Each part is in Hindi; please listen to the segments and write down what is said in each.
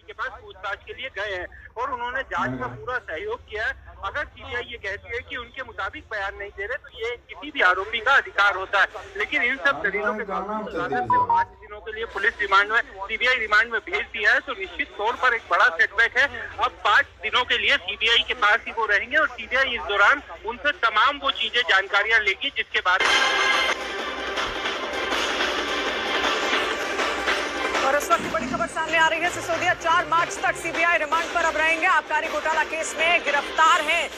के पास पूछताछ के लिए गए हैं और उन्होंने जांच में पूरा सहयोग किया है। अगर सीबीआई ये कहती है कि उनके मुताबिक बयान नहीं दे रहे तो ये किसी भी आरोपी का अधिकार होता है, लेकिन इन सब दलीलों के बावजूद अदालत ने 5 दिनों के लिए पुलिस रिमांड में सीबीआई रिमांड में भेज दिया है, तो निश्चित तौर पर एक बड़ा सेटबैक है। अब 5 दिनों के लिए सीबीआई के पास ही वो रहेंगे और सीबीआई इस दौरान उनसे तमाम वो चीजें जानकारियां लेगी जिसके बारे में। और इस वक्त बड़ी खबर सामने आ रही है। सिसोदिया 4 मार्च तक सीबीआई रिमांड पर अब रहेंगे। आबकारी घोटाला केस में गिरफ्तार है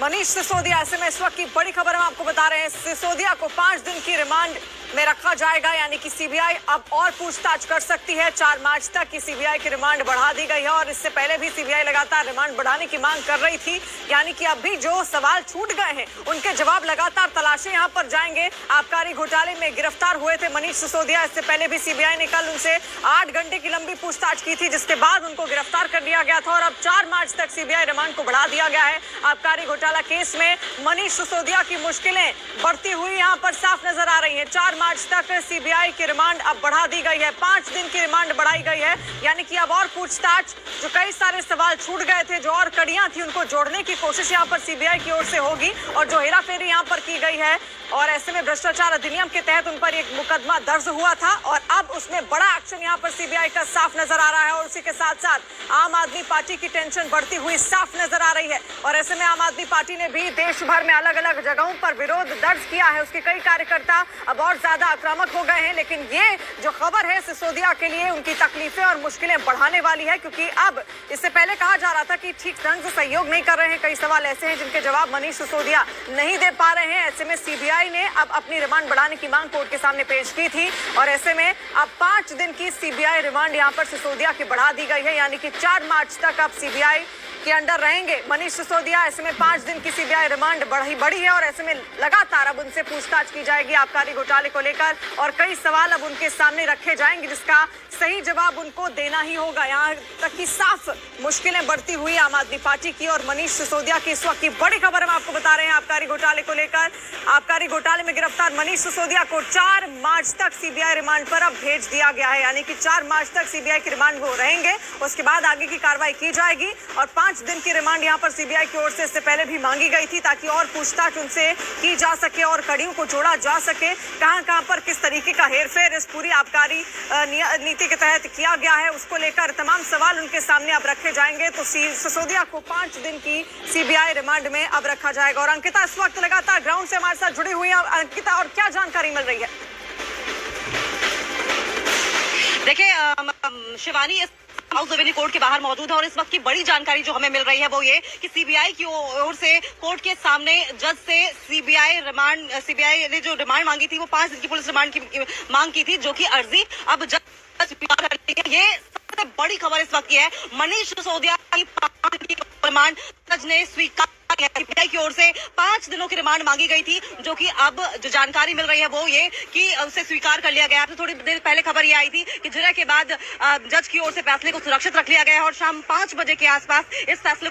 मनीष सिसोदिया। ऐसे में इस वक्त की बड़ी खबर हम आपको बता रहे हैं, सिसोदिया को 5 दिन की रिमांड में रखा जाएगा, यानी कि सीबीआई अब और पूछताछ कर सकती है। 4 मार्च तक की सीबीआई की रिमांड बढ़ा दी गई है और इससे पहले भी सीबीआई लगातार रिमांड बढ़ाने की मांग कर रही थी, यानी कि अभी जो सवाल छूट गए हैं उनके जवाब लगातार तलाशे यहां पर जाएंगे। आबकारी घोटाले में गिरफ्तार हुए थे मनीष सिसोदिया। इससे पहले भी सीबीआई ने कल उनसे 8 घंटे की लंबी पूछताछ की थी, जिसके बाद उनको गिरफ्तार कर लिया गया था और अब 4 मार्च तक सीबीआई रिमांड को बढ़ा दिया गया है। आबकारी घोटाला केस में मनीष सिसोदिया की मुश्किलें बढ़ती हुई यहां पर साफ नजर आ रही है। 4 मार्च तक सीबीआई की रिमांड अब बढ़ा दी गई है, 5 दिन की रिमांड बढ़ाई गई है, यानी कि अब और पूछताछ, जो कई सारे सवाल छूट गए थे, जो और कड़ियां थी, उनको जोड़ने की कोशिश यहां पर सीबीआई की ओर से होगी। और जो हेराफेरी यहां पर की गई है और ऐसे में भ्रष्टाचार अधिनियम के तहत उन पर एक मुकदमा दर्ज हुआ था और अब उसमें बड़ा एक्शन यहां पर सीबीआई का साफ नजर आ रहा है। और उसी के साथ साथ आम आदमी पार्टी की टेंशन बढ़ती हुई साफ नजर आ रही है और ऐसे में आम आदमी पार्टी ने भी देश भर में अलग अलग जगहों पर विरोध दर्ज किया है। उसके कई कार्यकर्ता अब और ज्यादा आक्रामक हो गए हैं, लेकिन ये जो खबर है सिसोदिया के लिए उनकी तकलीफें और मुश्किलें बढ़ाने वाली है, क्योंकि अब इससे पहले कहा जा रहा था कि ठीक ढंग से सहयोग नहीं कर रहे हैं। कई सवाल ऐसे हैं जिनके जवाब मनीष सिसोदिया नहीं दे पा रहे हैं। ऐसे में सीबीआई ने अब अपनी रिमांड बढ़ाने की मांग कोर्ट के सामने पेश की थी और ऐसे में अब 5 दिन की सीबीआई रिमांड यहां पर सिसोदिया की बढ़ा दी गई है, यानी कि 4 मार्च तक अब सीबीआई के अंडर रहेंगे मनीष सिसोदिया। ऐसे में 5 दिन की सीबीआई रिमांड बढ़ी है और ऐसे में लगातार अब उनसे पूछताछ की जाएगी आबकारी घोटाले को लेकर और कई सवाल अब उनके सामने रखे जाएंगे जिसका सही जवाब उनको देना ही होगा। यहाँ तक की साफ मुश्किलें बढ़ती हुई आम आदमी पार्टी की और मनीष सिसोदिया की इस वक्त की बड़ी खबर हम आपको बता रहे हैं आबकारी घोटाले को लेकर। आबकारी घोटाले में गिरफ्तार मनीष सिसोदिया को 4 मार्च तक सीबीआई रिमांड पर अब भेज दिया गया है, यानी कि 4 मार्च तक सीबीआई की रिमांड वो रहेंगे, उसके बाद आगे की कार्रवाई की जाएगी। और 5 दिन की रिमांड यहां पर सीबीआई की ओर से इससे पहले भी मांगी गई थी ताकि और पूछताछ उनसे की जा सके और कड़ियों को जोड़ा जा सके। कहां पर किस तरीके का हेरफेर इस पूरी आबकारी नीति के तहत किया गया है, उसको लेकर तमाम सवाल उनके सामने अब रखे जाएंगे। तो सिसोदिया को 5 दिन की सीबीआई रिमांड में अब रखा जाएगा। और अंकिता इस वक्त लगातार ग्राउंड से हमारे साथ जुड़ी हुई है। अंकिता, और क्या जानकारी मिल रही है? देखिए शिवानी, हाउस रेवेन्यू कोर्ट के बाहर मौजूद है और इस वक्त की बड़ी जानकारी जो हमें मिल रही है वो ये कि सीबीआई की ओर से कोर्ट के सामने जज से सीबीआई ने जो रिमांड मांगी थी वो 5 दिन की पुलिस रिमांड की मांग की थी, जो कि अर्जी अब जज स्वीकार कर रही है। ये सबसे बड़ी खबर इस वक्त की है, मनीष सिसोदिया की 5 दिन की रिमांड जज ने स्वीकार किया। सीबीआई की ओर से 5 दिनों की रिमांड मांगी गई थी, जो कि अब जो जानकारी मिल रही है वो ये कि उसे स्वीकार कर लिया गया। तो थोड़ी देर पहले खबर ये आई थी कि जिरह के बाद जज की ओर से फैसले को सुरक्षित रख लिया गया है और शाम 5 बजे के आसपास इस फैसले को